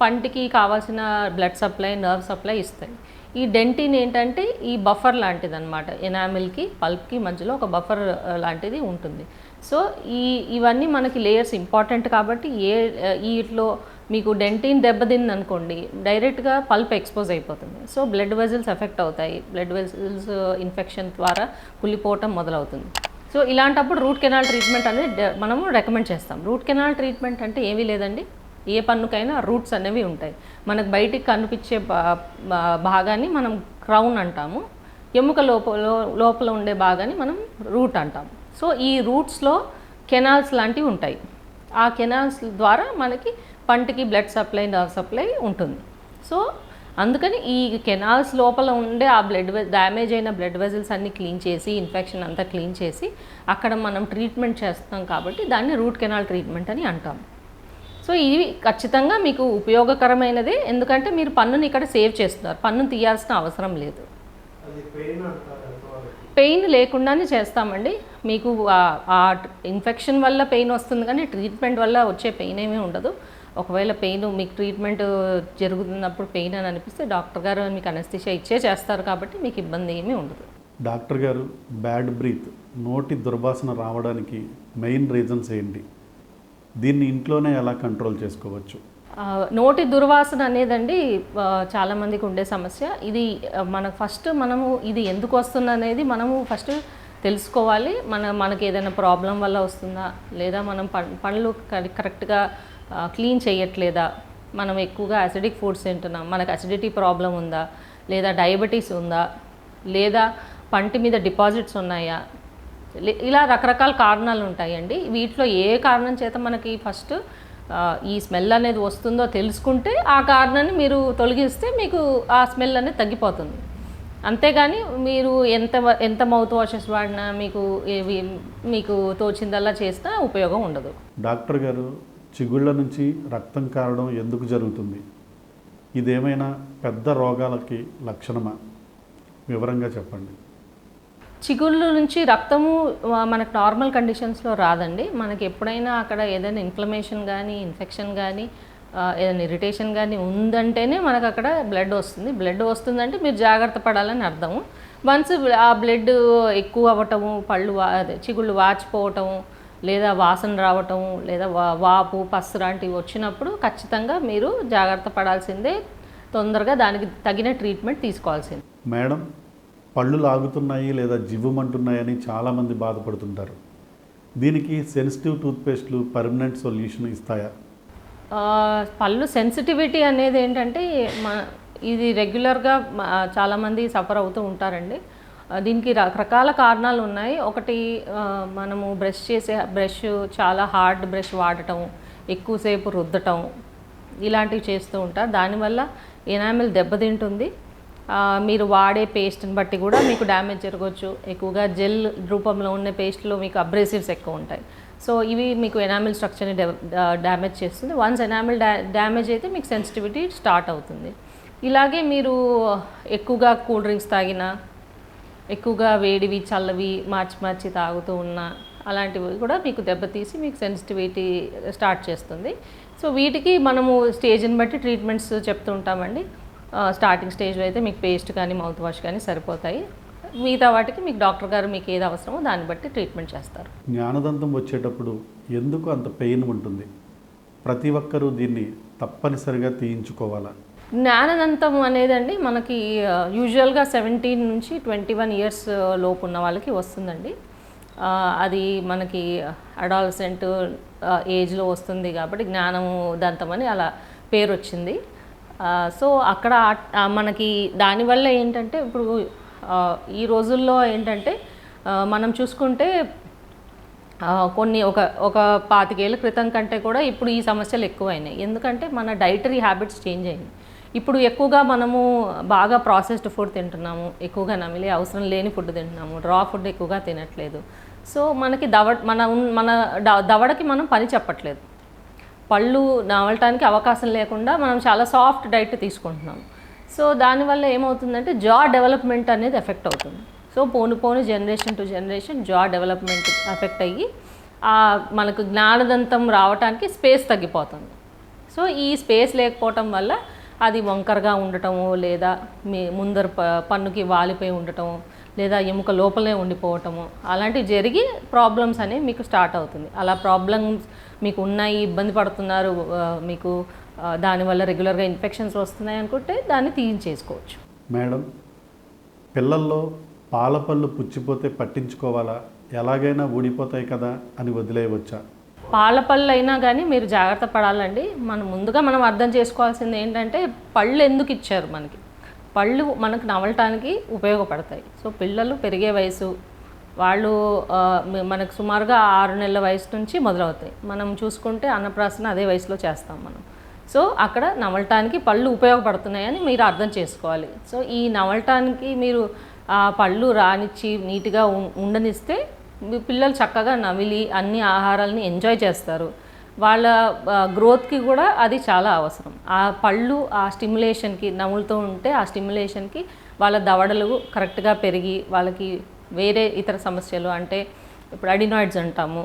పంటికి కావాల్సిన బ్లడ్ సప్లై, నర్వ్ సప్లై ఇస్తాయి. ఈ డెంటిన్ ఏంటంటే ఈ బఫర్ లాంటిది అనమాట. ఎనామిల్కి పల్ప్కి మధ్యలో ఒక బఫర్ లాంటిది ఉంటుంది. సో ఇవన్నీ మనకి లేయర్స్ ఇంపార్టెంట్ కాబట్టి వీటిలో మీకు డెంటిన్ దెబ్బతింది అనుకోండి డైరెక్ట్గా పల్ప్ ఎక్స్పోజ్ అయిపోతుంది. సో బ్లడ్ వెజల్స్ ఎఫెక్ట్ అవుతాయి. బ్లడ్ వెజల్స్ ఇన్ఫెక్షన్ ద్వారా కుళ్ళిపోవటం మొదలవుతుంది. సో ఇలాంటప్పుడు రూట్ కెనాల్ ట్రీట్మెంట్ అనేది మనము రికమెండ్ చేస్తాం. రూట్ కెనాల్ ట్రీట్మెంట్ అంటే ఏమీ లేదండి, ఏ పన్నుకైనా రూట్స్ అనేవి ఉంటాయి. మనకు బయటికి కనిపించే భాగాన్ని మనం క్రౌన్ అంటాము, ఎముక లోపల ఉండే భాగాన్ని మనం రూట్ అంటాము. సో ఈ రూట్స్లో కెనాల్స్ లాంటివి ఉంటాయి. ఆ కెనాల్స్ ద్వారా మనకి పంటికి బ్లడ్ సప్లై, నర్వ్ సప్లై ఉంటుంది. సో అందుకని ఈ కెనాల్స్ లోపల ఉండే ఆ డ్యామేజ్ అయిన బ్లడ్ వెజల్స్ అన్నీ క్లీన్ చేసి, ఇన్ఫెక్షన్ అంతా క్లీన్ చేసి అక్కడ మనం ట్రీట్మెంట్ చేస్తాం కాబట్టి దాన్ని రూట్ కెనాల్ ట్రీట్మెంట్ అని అంటాం. సో ఇది ఖచ్చితంగా మీకు ఉపయోగకరమైనదే, ఎందుకంటే మీరు పన్నుని ఇక్కడ సేవ్ చేస్తున్నారు. పన్నును తీయాల్సిన అవసరం లేదు. పెయిన్ లేకుండానే చేస్తామండి. మీకు ఆ ఇన్ఫెక్షన్ వల్ల పెయిన్ వస్తుంది, కానీ ట్రీట్మెంట్ వల్ల వచ్చే పెయిన్ ఏమీ ఉండదు. ఒకవేళ పెయిన్ మీకు ట్రీట్మెంట్ జరుగుతున్నప్పుడు పెయిన్ అని అనిపిస్తే డాక్టర్ గారు మీకు అనస్థిషియా ఇచ్చే చేస్తారు కాబట్టి మీకు ఇబ్బంది ఏమీ ఉండదు. డాక్టర్ గారు, బ్యాడ్ బ్రీత్, నోటి దుర్వాసన రావడానికి మెయిన్ రీజన్స్ ఏంటి? దీన్ని ఇంట్లోనే ఎలా కంట్రోల్ చేసుకోవచ్చు? నోటి దుర్వాసన అనేదండి చాలామందికి ఉండే సమస్య. ఇది మనము ఇది ఎందుకు వస్తుంది అనేది మనము ఫస్ట్ తెలుసుకోవాలి. మనకి ఏదైనా ప్రాబ్లం వల్ల వస్తుందా, లేదా మనం పళ్ళు కరెక్ట్గా క్లీన్ చేయట్లేదా, మనం ఎక్కువగా అసిడిక్ ఫుడ్స్ తింటున్నాం, మనకు అసిడిటీ ప్రాబ్లం ఉందా, లేదా డయాబెటీస్ ఉందా, లేదా పంటి మీద డిపాజిట్స్ ఉన్నాయా, ఇలా రకరకాల కారణాలు ఉంటాయండి. వీటిలో ఏ కారణం చేత మనకి ఫస్ట్ ఈ స్మెల్ అనేది వస్తుందో తెలుసుకుంటే ఆ కారణాన్ని మీరు తొలగిస్తే మీకు ఆ స్మెల్ అనేది తగ్గిపోతుంది. అంతేగాని మీరు ఎంత మౌత్ వాషెస్ వాడినా మీకు తోచిందల్లా చేసినా ఉపయోగం ఉండదు. డాక్టర్ గారు, చిగుళ్ళ నుంచి రక్తం కారడం ఎందుకు జరుగుతుంది? ఇదేమైనా పెద్ద రోగాలకి లక్షణమా? వివరంగా చెప్పండి. చిగుళ్ళు నుంచి రక్తము మనకు నార్మల్ కండిషన్స్లో రాదండి. మనకి ఎప్పుడైనా అక్కడ ఏదైనా ఇన్ఫ్లమేషన్ కానీ, ఇన్ఫెక్షన్ కానీ, ఏదైనా ఇరిటేషన్ కానీ ఉందంటేనే మనకు అక్కడ బ్లడ్ వస్తుంది. బ్లడ్ వస్తుందంటే మీరు జాగ్రత్త పడాలని అర్థము. వన్స్ ఆ బ్లడ్ ఎక్కువ అవ్వటము, చిగుళ్ళు వాచిపోవటము, లేదా వాసన రావటము, లేదా వాపు, పస్సు లాంటివి వచ్చినప్పుడు ఖచ్చితంగా మీరు జాగ్రత్త పడాల్సిందే. తొందరగా దానికి తగిన ట్రీట్మెంట్ తీసుకోవాల్సింది. మేడం, పళ్ళు లాగుతున్నాయి లేదా జివ్వుమంటున్నాయని చాలామంది బాధపడుతుంటారు. దీనికి సెన్సిటివ్ టూత్పేస్ట్లు పర్మనెంట్ సొల్యూషన్ ఇస్తాయా? పళ్ళు సెన్సిటివిటీ అనేది ఏంటంటే ఇది రెగ్యులర్గా చాలామంది సఫర్ అవుతూ ఉంటారండి. దీనికి రకరకాల కారణాలు ఉన్నాయి. ఒకటి, మనము బ్రష్ చాలా హార్డ్ బ్రష్ వాడటం, ఎక్కువసేపు రుద్దటం, ఇలాంటివి చేస్తూ ఉంటారు. దానివల్ల ఎనామిల్ దెబ్బతింటుంది. మీరు వాడే పేస్ట్ని బట్టి కూడా మీకు డ్యామేజ్ జరగవచ్చు. ఎక్కువగా జెల్ రూపంలో ఉన్న పేస్ట్లో మీకు అబ్రేసివ్స్ ఎక్కువ ఉంటాయి. సో ఇవి మీకు ఎనామిల్ స్ట్రక్చర్ని డ్యామేజ్ చేస్తుంది. వన్స్ ఎనామిల్ డ్యామేజ్ అయితే మీకు సెన్సిటివిటీ స్టార్ట్ అవుతుంది. ఇలాగే మీరు ఎక్కువగా కూల్ డ్రింక్స్ తాగినా, ఎక్కువగా వేడివి చల్లవి మార్చి తాగుతూ ఉన్నా, అలాంటివి కూడా మీకు దెబ్బతీసి మీకు సెన్సిటివిటీ స్టార్ట్ చేస్తుంది. సో వీటికి మనము స్టేజ్ని బట్టి ట్రీట్మెంట్స్ చెప్తూ ఉంటామండి. స్టార్టింగ్ స్టేజ్లో అయితే మీకు పేస్ట్ కానీ మౌత్ వాష్ కానీ సరిపోతాయి. మిగతా వాటికి మీకు డాక్టర్ గారు మీకు ఏది అవసరమో దాన్ని బట్టి ట్రీట్మెంట్ చేస్తారు. జ్ఞానదంతం వచ్చేటప్పుడు ఎందుకు అంత పెయిన్ ఉంటుంది? ప్రతి ఒక్కరూ దీన్ని తప్పనిసరిగా తీయించుకోవాలా? జ్ఞానదంతం అనేదండి మనకి యూజువల్గా 17 నుంచి 21 ఇయర్స్ లోపు ఉన్న వాళ్ళకి వస్తుందండి. అది మనకి అడాలసెంట్ ఏజ్లో వస్తుంది కాబట్టి జ్ఞానము దంతం అని అలా పేరు వచ్చింది. సో అక్కడ మనకి దానివల్ల ఏంటంటే ఇప్పుడు ఈ రోజుల్లో ఏంటంటే మనం చూసుకుంటే కొన్ని ఒక 25 ఏళ్ళ క్రితం కంటే కూడా ఇప్పుడు ఈ సమస్యలు ఎక్కువైనాయి. ఎందుకంటే మన డైటరీ హ్యాబిట్స్ చేంజ్ అయ్యాయి. ఇప్పుడు ఎక్కువగా మనము బాగా ప్రాసెస్డ్ ఫుడ్ తింటున్నాము, ఎక్కువగా నమిలే అవసరం లేని ఫుడ్ తింటున్నాము, రా ఫుడ్ ఎక్కువగా తినట్లేదు. సో మనకి మన దవడకి మనం పని చెప్పట్లేదు. పళ్ళు నమలటానికి అవకాశం లేకుండా మనం చాలా సాఫ్ట్ డైట్ తీసుకుంటున్నాం. సో దానివల్ల ఏమవుతుందంటే జా డెవలప్మెంట్ అనేది ఎఫెక్ట్ అవుతుంది. So phone generation to generation జా డెవలప్మెంట్ ఎఫెక్ట్ అయ్యి మనకు జ్ఞానదంతం రావడానికి స్పేస్ తగ్గిపోతుంది. సో ఈ స్పేస్ లేకపోవటం వల్ల అది వంకరగా ఉండటము, లేదా ముందర పన్నుకి వాలిపోయి ఉండటము, లేదా ఎముక లోపలే ఉండిపోవటము, అలాంటివి జరిగి ప్రాబ్లమ్స్ అనేవి మీకు స్టార్ట్ అవుతుంది. అలా ప్రాబ్లమ్స్ మీకు ఉన్నాయి, ఇబ్బంది పడుతున్నారు, మీకు దానివల్ల రెగ్యులర్గా ఇన్ఫెక్షన్స్ వస్తున్నాయి అనుకుంటే దాన్ని తీయించేసుకోవచ్చు. మేడం, పిల్లల్లో పాలపళ్ళు పుచ్చిపోతే పట్టించుకోవాలా? ఎలాగైనా ఊడిపోతాయి కదా అని వదిలేయవచ్చా? పాలపళ్ళు అయినా కానీ మీరు జాగ్రత్త పడాలండి. ముందుగా మనం అర్థం చేసుకోవాల్సింది ఏంటంటే పళ్ళు ఎందుకు ఇచ్చారు మనకి? పళ్ళు మనకు నమలటానికి ఉపయోగపడతాయి. సో పిల్లలు పెరిగే వయసు వాళ్ళు మనకు సుమారుగా 6 నెలల వయసు నుంచి మొదలవుతాయి. మనం చూసుకుంటే అన్నప్రాసన అదే వయసులో చేస్తాం మనం. సో అక్కడ నమలటానికి పళ్ళు ఉపయోగపడుతున్నాయని మీరు అర్థం చేసుకోవాలి. సో ఈ నమలటానికి మీరు పళ్ళు రానిచ్చి నీట్గా ఉండనిస్తే పిల్లలు చక్కగా నమిలి అన్ని ఆహారాలని ఎంజాయ్ చేస్తారు. వాళ్ళ గ్రోత్కి కూడా అది చాలా అవసరం. ఆ పళ్ళు ఆ స్టిమ్యులేషన్కి నములుతూ ఉంటే ఆ స్టిమ్యులేషన్కి వాళ్ళ దవడలు కరెక్ట్గా పెరిగి వాళ్ళకి వేరే ఇతర సమస్యలు అంటే ఇప్పుడు అడినాయిడ్స్ అంటాము,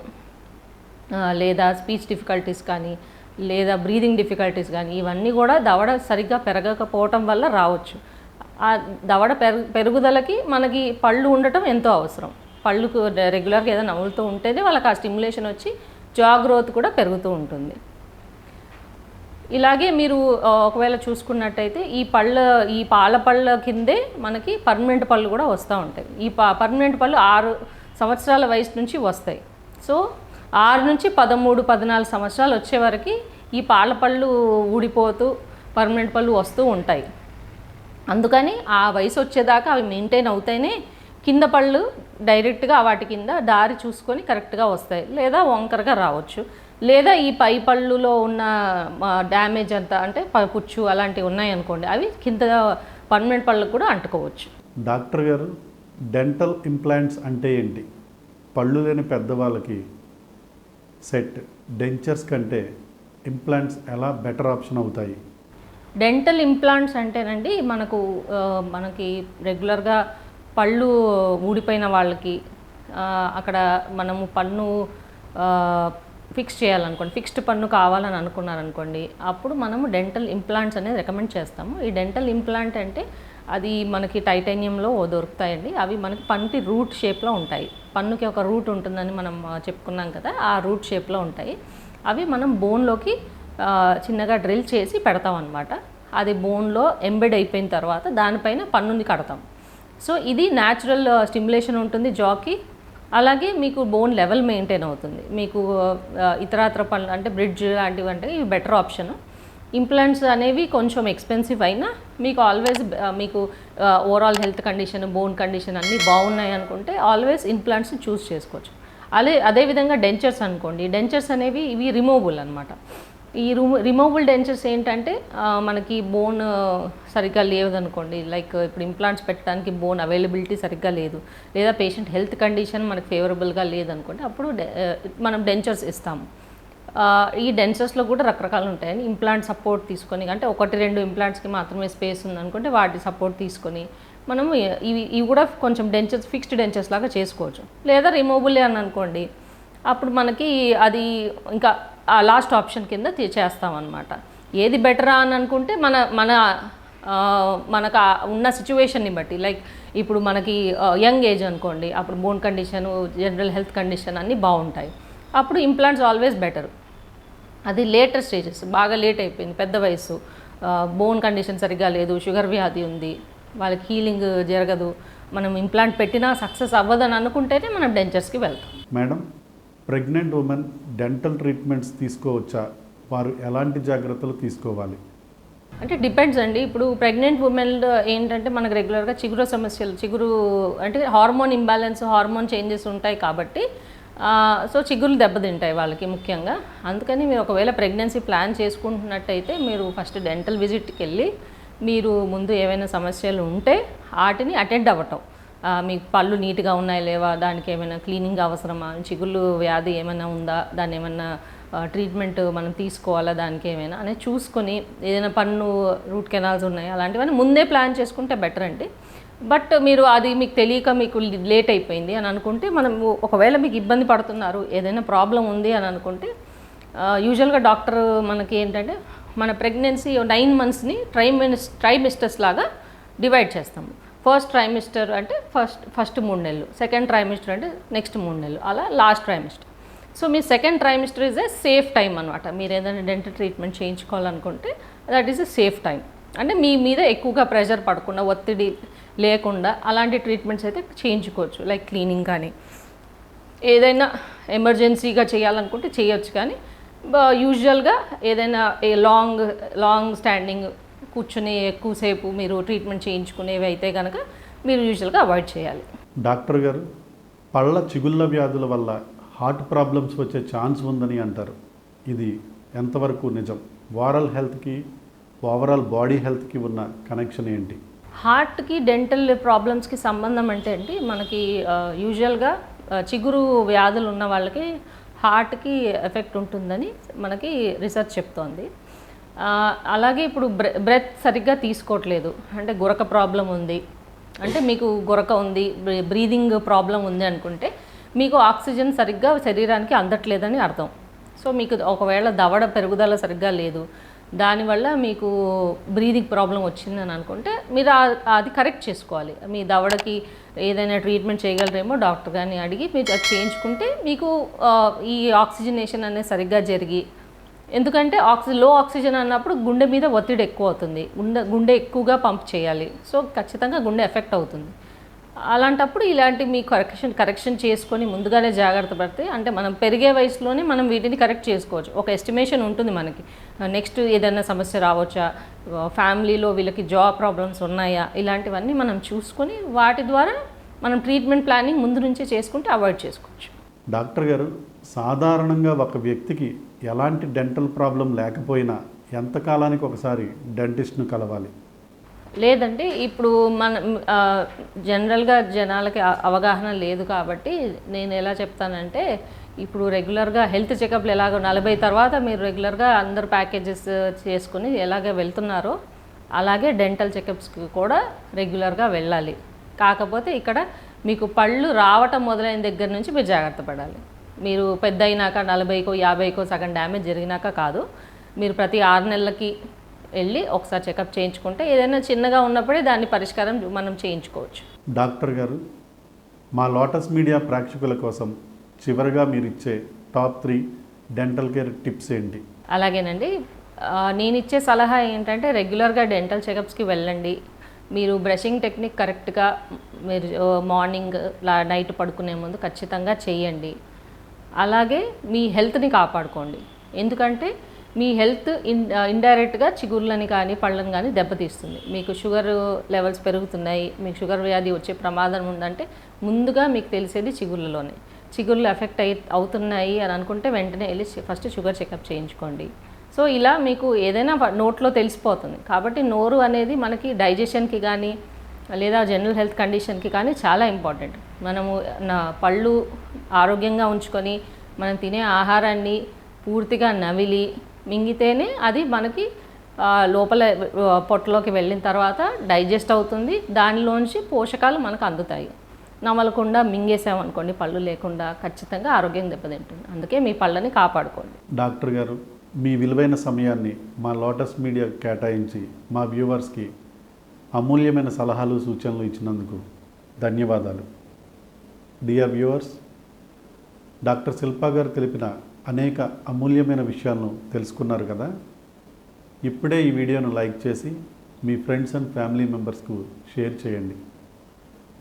లేదా స్పీచ్ డిఫికల్టీస్ కానీ, లేదా బ్రీదింగ్ డిఫికల్టీస్ కానీ, ఇవన్నీ కూడా దవడ సరిగ్గా పెరగకపోవటం వల్ల రావచ్చు. ఆ దవడ పెరుగుదలకి మనకి పళ్ళు ఉండటం ఎంతో అవసరం. పళ్ళుకు రెగ్యులర్గా ఏదైనా నములుతూ ఉంటేనే వాళ్ళకి ఆ స్టిమ్యులేషన్ వచ్చి జా గ్రోత్ కూడా పెరుగుతూ ఉంటుంది. ఇలాగే మీరు ఒకవేళ చూసుకున్నట్టయితే ఈ పాల పళ్ళ కిందే మనకి పర్మనెంట్ పళ్ళు కూడా వస్తూ ఉంటాయి. ఈ పర్మనెంట్ పళ్ళు 6 సంవత్సరాల వయసు నుంచి వస్తాయి. సో 6 నుంచి 13, 14 సంవత్సరాలు వచ్చే వరకు ఈ పాల పళ్ళు ఊడిపోతూ పర్మనెంట్ పళ్ళు వస్తూ ఉంటాయి. అందుకని ఆ వయసు వచ్చేదాకా అవి మెయింటైన్ అవుతాయినే కింద పళ్ళు డైరెక్ట్గా వాటి కింద దారి చూసుకొని కరెక్ట్గా వస్తాయి, లేదా వంకరగా రావచ్చు, లేదా ఈ పై పళ్ళులో ఉన్న డ్యామేజ్ అంతా అంటే పుచ్చు అలాంటివి ఉన్నాయనుకోండి అవి కింద పర్మనెంట్ పళ్ళకు కూడా అంటుకోవచ్చు. డాక్టర్ గారు, డెంటల్ ఇంప్లాంట్స్ అంటే ఏంటి? పళ్ళు లేని పెద్దవాళ్ళకి సెట్ డెంచర్స్ కంటే ఇంప్లాంట్స్ ఎలా బెటర్ ఆప్షన్ అవుతాయి? డెంటల్ ఇంప్లాంట్స్ అంటేనండి మనకి రెగ్యులర్గా పళ్ళు ఊడిపోయిన వాళ్ళకి అక్కడ మనము పన్ను ఫిక్స్ చేయాలనుకోండి, ఫిక్స్డ్ పన్ను కావాలని అనుకున్నారనుకోండి, అప్పుడు మనము డెంటల్ ఇంప్లాంట్స్ అనేది రికమెండ్ చేస్తాము. ఈ డెంటల్ ఇంప్లాంట్ అంటే అది మనకి టైటానియంలో దొరుకుతాయండి. అవి మనకి పంటి రూట్ షేప్లో ఉంటాయి. పన్నుకి ఒక రూట్ ఉంటుందని మనం చెప్పుకున్నాం కదా, ఆ రూట్ షేప్లో ఉంటాయి. అవి మనం బోన్లోకి చిన్నగా డ్రిల్ చేసి పెడతాం అన్నమాట. అది బోన్లో ఎంబెడ్ అయిపోయిన తర్వాత దానిపైన పన్నుని కడతాం. సో ఇది న్యాచురల్ స్టిమ్యులేషన్ ఉంటుంది జాకి, అలాగే మీకు బోన్ లెవెల్ మెయింటైన్ అవుతుంది. మీకు ఇతరాతర పనులు అంటే బ్రిడ్జ్ లాంటివి అంటే ఇవి బెటర్ ఆప్షన్. ఇంప్లాంట్స్ అనేవి కొంచెం ఎక్స్పెన్సివ్ అయినా మీకు ఆల్వేస్ మీకు overall health condition, bone condition అన్నీ బాగున్నాయి అనుకుంటే ఆల్వేస్ ఇంప్లాంట్స్ చూస్ చేసుకోవచ్చు. అదేవిధంగా డెంచర్స్ అనుకోండి, డెంచర్స్ అనేవి ఇవి రిమూవబుల్ అనమాట. ఈ రిమూవబుల్ డెంచర్స్ ఏంటంటే మనకి బోన్ సరిగ్గా లేదనుకోండి, లైక్ ఇప్పుడు ఇంప్లాంట్స్ పెట్టడానికి బోన్ అవైలబిలిటీ సరిగ్గా లేదు, లేదా పేషెంట్ హెల్త్ కండిషన్ మనకు ఫేవరబుల్గా లేదనుకోండి, అప్పుడు మనం డెంచర్స్ ఇస్తాము. ఈ డెంచర్స్లో కూడా రకరకాలు ఉంటాయని ఇంప్లాంట్ సపోర్ట్ తీసుకొని, అంటే 1-2 ఇంప్లాంట్స్కి మాత్రమే స్పేస్ ఉందనుకుంటే వాటి సపోర్ట్ తీసుకొని మనము ఇవి కూడా కొంచెం డెంచర్స్ ఫిక్స్డ్ డెంచర్స్ లాగా చేసుకోవచ్చు. లేదా రిమూవబుల్ అని అనుకోండి, అప్పుడు మనకి అది ఇంకా లాస్ట్ ఆప్షన్ కింద చేస్తామన్నమాట. ఏది బెటరా అని అనుకుంటే మనకు ఉన్న సిచ్యువేషన్ని బట్టి, లైక్ ఇప్పుడు మనకి యంగ్ ఏజ్ అనుకోండి, అప్పుడు bone condition, general health condition అన్నీ బాగుంటాయి, అప్పుడు ఇంప్లాంట్స్ ఆల్వేస్ బెటర్. అది లేటర్ స్టేజెస్, బాగా లేట్ అయిపోయింది, పెద్ద వయసు, బోన్ కండిషన్ సరిగ్గా లేదు, షుగర్ వ్యాధి ఉంది, వాళ్ళకి హీలింగ్ జరగదు, మనం ఇంప్లాంట్ పెట్టినా సక్సెస్ అవ్వదని అనుకుంటేనే మనం డెంచర్స్కి వెళ్తాం. Madam, pregnant women dental treatments తీసుకోవచ్చా? వారు ఎలాంటి జాగ్రత్తలు తీసుకోవాలి? అంటే డిపెండ్స్ అండి. ఇప్పుడు ప్రెగ్నెంట్ ఉమెన్ ఏంటంటే మనకు రెగ్యులర్గా చిగురు సమస్యలు, చిగురు అంటే హార్మోన్ ఇంబ్యాలెన్స్, హార్మోన్ చేంజెస్ ఉంటాయి కాబట్టి సో చిగురులు దెబ్బతింటాయి వాళ్ళకి ముఖ్యంగా. అందుకని మీరు ఒకవేళ ప్రెగ్నెన్సీ ప్లాన్ చేసుకుంటున్నట్టయితే మీరు ఫస్ట్ డెంటల్ విజిట్కి వెళ్ళి మీరు ముందు ఏమైనా సమస్యలు ఉంటే వాటిని అటెండ్ అవ్వటం, మీ పళ్ళు నీట్గా ఉన్నాయా లేవా, దానికి ఏమైనా క్లీనింగ్ అవసరమా, చిగుళ్ళు వ్యాధి ఏమైనా ఉందా, దాన్ని ఏమైనా ట్రీట్మెంట్ మనం తీసుకోవాలా, దానికి ఏమైనా అనేది చూసుకొని, ఏదైనా పన్ను రూట్ కెనాల్స్ ఉన్నాయా అలాంటివన్నీ ముందే ప్లాన్ చేసుకుంటే బెటర్ అండి. బట్ మీరు అది మీకు తెలియక మీకు లేట్ అయిపోయింది అని అనుకుంటే, మనం ఒకవేళ మీకు ఇబ్బంది పడుతున్నారు, ఏదైనా ప్రాబ్లం ఉంది అని అనుకుంటే, యూజువల్గా డాక్టర్ మనకి ఏంటంటే మన ప్రెగ్నెన్సీ 9 monthsని ట్రైమిస్టర్స్ లాగా డివైడ్ చేస్తాము. ఫస్ట్ ట్రైమిస్టర్ అంటే ఫస్ట్ 3 నెలలు, సెకండ్ ట్రైమిస్టర్ అంటే నెక్స్ట్ 3 నెలలు, అలా లాస్ట్ ట్రైమిస్టర్. సో మీ second trimester is a safe time అనమాట. మీరు ఏదైనా డెంటల్ ట్రీట్మెంట్ చేయించుకోవాలనుకుంటే that is a safe time. అంటే మీ మీద ఎక్కువగా ప్రెషర్ పడకుండా, ఒత్తిడి లేకుండా అలాంటి ట్రీట్మెంట్స్ అయితే చేయించుకోవచ్చు. లైక్ క్లీనింగ్ కానీ ఏదైనా ఎమర్జెన్సీగా చేయాలనుకుంటే చేయొచ్చు, కానీ యూజువల్గా ఏదైనా లాంగ్ స్టాండింగ్ కూర్చుని ఎక్కువసేపు మీరు ట్రీట్మెంట్ చేయించుకునేవి అయితే కనుక మీరు యూజువల్గా అవాయిడ్ చేయాలి. డాక్టర్ గారు, పళ్ళ చిగుళ్ళ వ్యాధుల వల్ల హార్ట్ ప్రాబ్లమ్స్ వచ్చే ఛాన్స్ ఉందని అంటారు. ఇది ఎంతవరకు నిజం? ఓరల్ హెల్త్కి, ఓవరాల్ బాడీ హెల్త్కి ఉన్న కనెక్షన్ ఏంటి? హార్ట్కి డెంటల్ ప్రాబ్లమ్స్కి సంబంధం అంటే అండి, మనకి యూజువల్గా చిగురు వ్యాధులు ఉన్న వాళ్ళకి హార్ట్కి ఎఫెక్ట్ ఉంటుందని మనకి రీసెర్చ్ చెప్తోంది. అలాగే ఇప్పుడు బ్రెత్ సరిగ్గా తీసుకోవట్లేదు అంటే గురక ప్రాబ్లం ఉంది అంటే, మీకు గురక ఉంది, బ్రీదింగ్ ప్రాబ్లం ఉంది అనుకుంటే మీకు ఆక్సిజన్ సరిగ్గా శరీరానికి అందట్లేదని అర్థం. సో మీకు ఒకవేళ దవడ పెరుగుదల సరిగ్గా లేదు, దానివల్ల మీకు బ్రీదింగ్ ప్రాబ్లం వచ్చిందని అనుకుంటే మీరు అది కరెక్ట్ చేసుకోవాలి. మీ దవడకి ఏదైనా ట్రీట్మెంట్ చేయగలరేమో డాక్టర్ గారిని అడిగి మీరు అది చేయించుకుంటే మీకు ఈ ఆక్సిజనేషన్ అనేది సరిగ్గా జరిగి, ఎందుకంటే లో ఆక్సిజన్ అన్నప్పుడు గుండె మీద ఒత్తిడి ఎక్కువ అవుతుంది, గుండె ఎక్కువగా పంప్ చేయాలి, సో ఖచ్చితంగా గుండె ఎఫెక్ట్ అవుతుంది. అలాంటప్పుడు ఇలాంటి మీ కరెక్షన్ చేసుకొని ముందుగానే జాగ్రత్త పడితే, అంటే మనం పెరిగే వయసులోనే మనం వీటిని కరెక్ట్ చేసుకోవచ్చు. ఒక ఎస్టిమేషన్ ఉంటుంది మనకి, నెక్స్ట్ ఏదైనా సమస్య రావచ్చా, ఫ్యామిలీలో వీళ్ళకి జాబ్ ప్రాబ్లమ్స్ ఉన్నాయా, ఇలాంటివన్నీ మనం చూసుకొని వాటి ద్వారా మనం ట్రీట్మెంట్ ప్లానింగ్ ముందు నుంచే చేసుకుంటే అవాయిడ్ చేసుకోవచ్చు. డాక్టర్ గారు, సాధారణంగా ఒక వ్యక్తికి ఎలాంటి డెంటల్ ప్రాబ్లం లేకపోయినా ఎంతకాలానికి ఒకసారి డెంటిస్ట్ను కలవాలి? లేదంటే ఇప్పుడు మన జనరల్గా జనాలకి అవగాహన లేదు కాబట్టి నేను ఎలా చెప్తానంటే, ఇప్పుడు రెగ్యులర్గా హెల్త్ చెకప్లు ఎలాగో 40 తర్వాత మీరు రెగ్యులర్గా అందరు ప్యాకేజెస్ చేసుకుని ఎలాగ వెళ్తున్నారో అలాగే డెంటల్ చెకప్స్కి కూడా రెగ్యులర్గా వెళ్ళాలి. కాకపోతే ఇక్కడ మీకు పళ్ళు రావటం మొదలైన దగ్గర నుంచి మీరు జాగ్రత్త పడాలి. మీరు పెద్ద అయినాక 40కో 50కో సగం డ్యామేజ్ జరిగినాక కాదు, మీరు ప్రతి 6 నెలలకి వెళ్ళి ఒకసారి చెకప్ చేయించుకుంటే ఏదైనా చిన్నగా ఉన్నప్పుడే దాన్ని పరిష్కారం మనం చేయించుకోవచ్చు. డాక్టర్ గారు, మా లోటస్ మీడియా ప్రేక్షకుల కోసం చివరిగా మీరు ఇచ్చే టాప్ 3 డెంటల్ కేర్ టిప్స్ ఏంటి? అలాగేనండి, నేను ఇచ్చే సలహా ఏంటంటే రెగ్యులర్గా డెంటల్ చెకప్స్కి వెళ్ళండి. మీరు బ్రషింగ్ టెక్నిక్ కరెక్ట్గా మీరు మార్నింగ్ నైట్ పడుకునే ముందు ఖచ్చితంగా చేయండి. అలాగే మీ హెల్త్ని కాపాడుకోండి, ఎందుకంటే మీ హెల్త్ ఇండైరెక్ట్గా చిగుర్లని కానీ పళ్ళని కానీ దెబ్బతీస్తుంది. మీకు షుగర్ లెవెల్స్ పెరుగుతున్నాయి, మీకు షుగర్ వ్యాధి వచ్చే ప్రమాదం ఉందంటే ముందుగా మీకు తెలిసేది చిగుర్లలోనే. చిగుర్లు ఎఫెక్ట్ అవుతున్నాయి అని అనుకుంటే వెంటనే వెళ్ళి ఫస్ట్ షుగర్ చెకప్ చేయించుకోండి. సో ఇలా మీకు ఏదైనా నోట్లో తెలిసిపోతుంది. కాబట్టి నోరు అనేది మనకి డైజెషన్కి కానీ లేదా జనరల్ హెల్త్ కండిషన్కి కానీ చాలా ఇంపార్టెంట్. మనము పళ్ళు ఆరోగ్యంగా ఉంచుకొని మనం తినే ఆహారాన్ని పూర్తిగా నమిలి మింగితేనే అది మనకి లోపల పొట్టలోకి వెళ్ళిన తర్వాత డైజెస్ట్ అవుతుంది. దానిలోంచి పోషకాలు మనకు అందుతాయి. నమలకుండా మింగేసామనుకోండి, పళ్ళు లేకుండా, ఖచ్చితంగా ఆరోగ్యం దెబ్బతింటుంది. అందుకే మీ పళ్ళని కాపాడుకోండి. డాక్టర్ గారు, మీ విలువైన సమయాన్ని మా లోటస్ మీడియా కేటాయించి మా వ్యూవర్స్కి అమూల్యమైన సలహాలు సూచనలు ఇచ్చినందుకు ధన్యవాదాలు. డియర్ వ్యూవర్స్, డాక్టర్ శిల్పా గారు తెలిపిన అనేక అమూల్యమైన విషయాలను తెలుసుకున్నారు కదా. ఇప్పుడే ఈ వీడియోను లైక్ చేసి మీ ఫ్రెండ్స్ అండ్ ఫ్యామిలీ మెంబర్స్కు షేర్ చేయండి.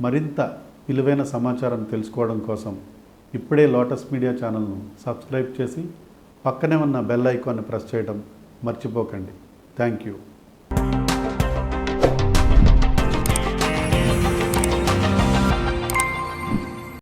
మరింత విలువైన సమాచారం తెలుసుకోవడం కోసం ఇప్పుడే లోటస్ మీడియా ఛానల్ను సబ్స్క్రైబ్ చేసి పక్కనే ఉన్న బెల్ ఐకాన్ని ప్రెస్ చేయడం మర్చిపోకండి. Thank you.